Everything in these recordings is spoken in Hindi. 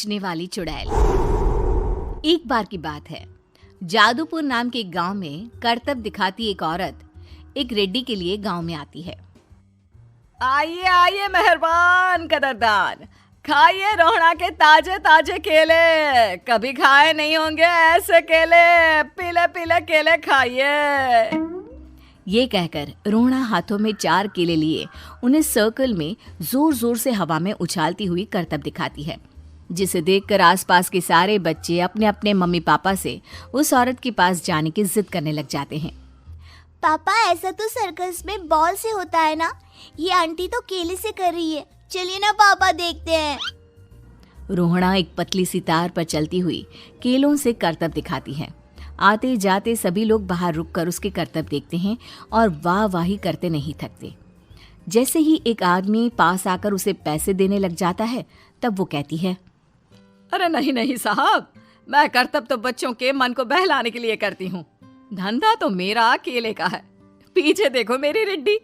नाचने वाली चुड़ैल। एक बार की बात है, जादूपुर नाम के एक गांव में करतब दिखाती एक औरत एक रेड्डी के लिए गांव में आती है। आइए आइए मेहरबान कदरदान, खाइए रोहड़ा के ताजे ताजे केले। कभी खाए नहीं होंगे ऐसे केले, पीले पीले केले खाइए। ये कहकर रोहड़ा हाथों में 4 केले लिए उन्हें सर्कल में जोर जोर से हवा में उछालती हुई करतब दिखाती है, जिसे देखकर आसपास के सारे बच्चे अपने अपने मम्मी पापा से उस औरत के पास जाने की जिद करने लग जाते हैं। पापा, ऐसा तो सर्कस में बॉल से होता है ना, ये आंटी तो केले से कर रही है। चलिए ना पापा, देखते हैं। रोहड़ा एक पतली सी तार पर चलती हुई केलों से करतब दिखाती है। आते जाते सभी लोग बाहर रुककर उसके करतब देखते हैं और वाह वाही करते नहीं थकते। जैसे ही एक आदमी पास आकर उसे पैसे देने लग जाता है, तब वो कहती है, अरे नहीं नहीं साहब, मैं करतब तो बच्चों के मन को बहलाने के लिए करती हूँ। धंधा तो मेरा केले का है। पीछे देखो मेरी रिड्डी,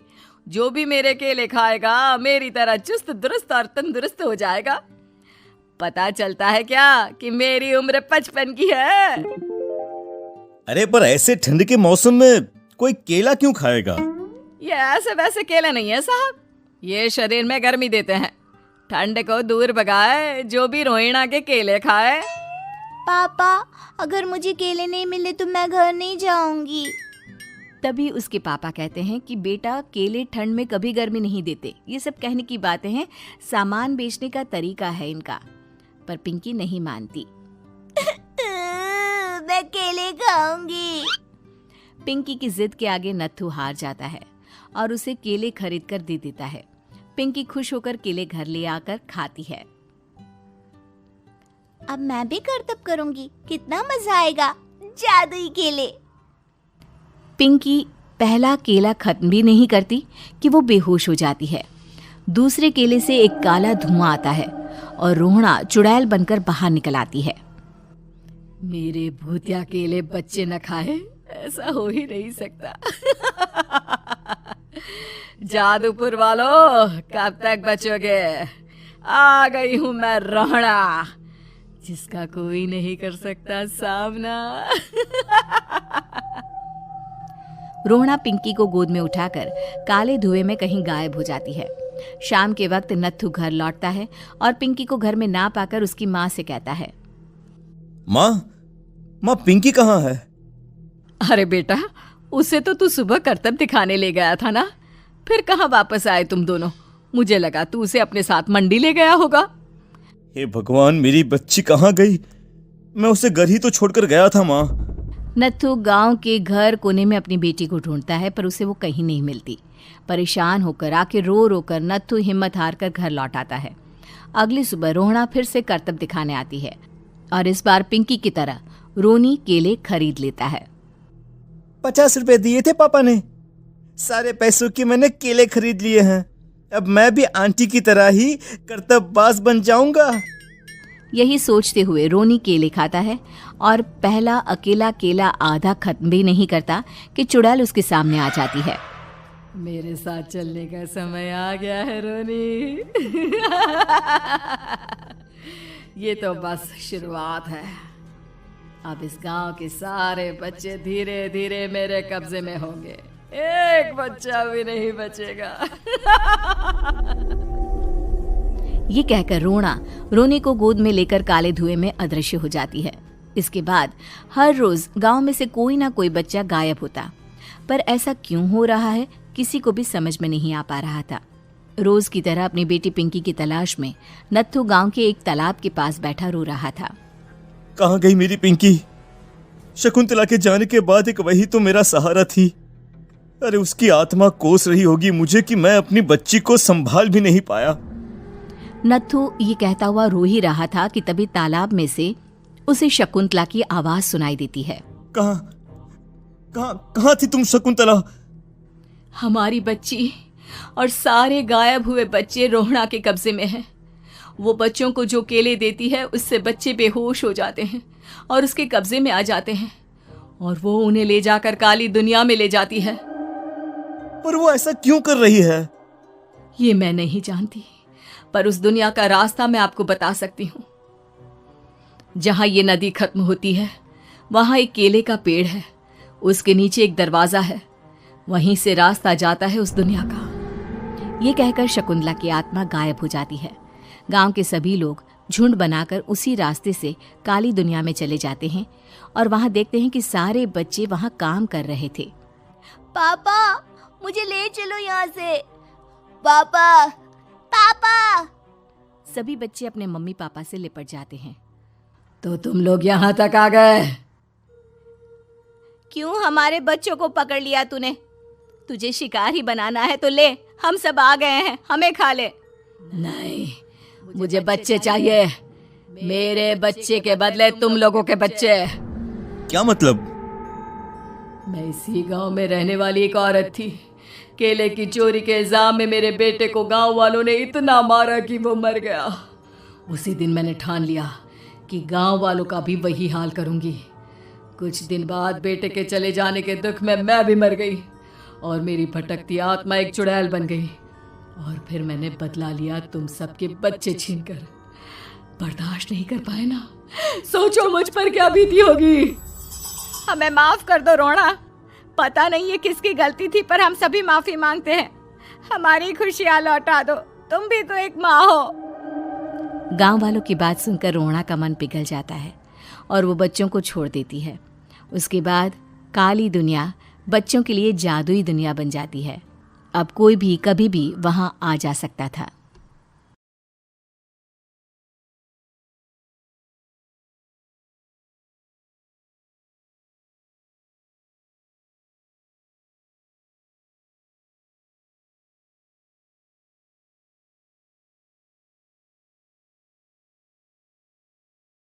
जो भी मेरे केले खाएगा मेरी तरह चुस्त दुरुस्त और तंदुरुस्त हो जाएगा। पता चलता है क्या कि मेरी उम्र 55 की है। अरे पर ऐसे ठंड के मौसम में कोई केला क्यों खाएगा? ये ऐसे वैसे केले नहीं है साहब, ये शरीर में गर्मी देते हैं, ठंड को दूर भगाए। जो भी रोहिणा के केले खाए। पापा, अगर मुझे केले नहीं मिले तो मैं घर नहीं जाऊंगी। तभी उसके पापा कहते हैं कि बेटा, केले ठंड में कभी गर्मी नहीं देते। ये सब कहने की बातें हैं, सामान बेचने का तरीका है इनका। पर पिंकी नहीं मानती। मैं केले खाऊंगी। पिंकी की जिद के आगे नत्थू हार जाता है और उसे केले खरीद कर दे देता है। पिंकी खुश होकर केले घर ले आकर खाती है। अब मैं भी करतब करूंगी, कितना मजा आएगा। जादुई केले। पिंकी पहला केला खत्म भी नहीं करती कि वो बेहोश हो जाती है। दूसरे केले से एक काला धुआं आता है और रोहड़ा चुड़ैल बनकर बाहर निकल आती है। मेरे भूतिया केले बच्चे न खाए, ऐसा हो ही नहीं सकता। जादूपुर वालों, कब तक बचोगे? आ गई हूं मैं रोहड़ा, जिसका कोई नहीं कर सकता सामना। रोहड़ा पिंकी को गोद में उठाकर काले धुएं में कहीं गायब हो जाती है। शाम के वक्त नत्थू घर लौटता है और पिंकी को घर में ना पाकर उसकी माँ से कहता है, माँ पिंकी कहाँ है? अरे बेटा, उसे तो तू सुबह करतब दिखाने ले गया था ना, फिर कहाँ वापस आए तुम दोनों? मुझे लगा तू उसे अपने साथ मंडी ले गया होगा। हे भगवान, मेरी बच्ची कहाँ गई? मैं उसे घर ही तो छोड़कर गया था माँ। नत्थू गांव के घर कोने में अपनी बेटी को ढूंढता है, पर उसे वो कहीं नहीं मिलती। परेशान होकर आके रो रो कर नत्थू हिम्मत हार कर घर लौट आता है। अगली सुबह रोहड़ा फिर से करतब दिखाने आती है और इस बार पिंकी की तरह रोनी केले खरीद लेता है। 50 रुपए दिए थे पापा ने, सारे पैसों के मैंने केले खरीद लिए हैं। अब मैं भी आंटी की तरह ही करतबबाज बन जाऊंगा। यही सोचते हुए रोनी केले खाता है और पहला अकेला केला आधा खत्म भी नहीं करता कि चुड़ैल उसके सामने आ जाती है। मेरे साथ चलने का समय आ गया है रोनी। ये तो बस शुरुआत है। अब इस गांव के सारे बच्चे धीरे धीरे मेरे कब्जे में होंगे, एक बच्चा भी नहीं बचेगा। ये कहकर रोना रोनी को गोद में लेकर काले धुएं में अदृश्य हो जाती है। इसके बाद हर रोज गांव में से कोई ना कोई बच्चा गायब होता, पर ऐसा क्यों हो रहा है किसी को भी समझ में नहीं आ पा रहा था। रोज की तरह अपनी बेटी पिंकी की तलाश में नत्थू गांव के एक तालाब के पास बैठा रो रहा था। कहाँ गई मेरी पिंकी? शकुंतला के जाने के बाद एक वही तो मेरा सहारा थी। अरे उसकी आत्मा कोस रही होगी मुझे कि मैं अपनी बच्ची को संभाल भी नहीं पाया। नत्थू ये कहता हुआ रो ही रहा था कि तभी तालाब में से उसे शकुंतला की आवाज सुनाई देती है। कहाँ थी तुम शकुंतला? हमारी बच्ची और सारे गायब हुए बच्चे रोहड़ा के कब्जे में हैं। वो बच्चों को जो केले देती है उससे बच्चे बेहोश हो जाते हैं और उसके कब्जे में आ जाते हैं और वो उन्हें ले जाकर काली दुनिया में ले जाती है। पर वो ऐसा क्यों कर रही है? ये मैं नहीं जानती, पर उस दुनिया का रास्ता मैं आपको बता सकती हूँ। जहां ये नदी खत्म होती है वहां एक केले का पेड़ है, उसके नीचे एक दरवाजा है, वहीं से रास्ता जाता है उस दुनिया का। ये कहकर शकुंतला की आत्मा गायब हो जाती है। गांव के सभी लोग झुंड बनाकर उसी रास्ते से काली दुनिया में चले जाते हैं और वहां देखते हैं कि सारे बच्चे वहां काम कर रहे थे। पापा मुझे ले चलो यहाँ से। पापा पापा। सभी बच्चे अपने मम्मी पापा से लिपट जाते हैं। तो तुम लोग यहां तक आ गए? क्यों हमारे बच्चों को पकड़ लिया तूने? तुझे शिकार ही बनाना है तो ले, हम सब आ गए हैं, हमें खा ले। नहीं, मुझे बच्चे चाहिए, मेरे बच्चे के बदले तुम लोगों के बच्चे। क्या मतलब? मैं इसी गांव में रहने वाली एक औरत थी। केले की चोरी के इल्जाम में मेरे बेटे को गांव वालों ने इतना मारा कि वो मर गया। उसी दिन मैंने ठान लिया कि गांव वालों का भी वही हाल करूंगी। कुछ दिन बाद बेटे के चले जाने के दुख में मैं भी मर गई और मेरी भटकती आत्मा एक चुड़ैल बन गई। और फिर मैंने बदला लिया तुम सबके बच्चे छीनकर। बर्दाश्त नहीं कर पाए ना, सोचो मुझ पर क्या बीती होगी। हमें माफ कर दो रोना, पता नहीं ये किसकी गलती थी पर हम सभी माफी मांगते हैं। हमारी खुशियां लौटा दो, तुम भी तो एक माँ हो। गांव वालों की बात सुनकर रोना का मन पिघल जाता है और वो बच्चों को छोड़ देती है। उसके बाद काली दुनिया बच्चों के लिए जादुई दुनिया बन जाती है। अब कोई भी कभी भी वहां आ जा सकता था।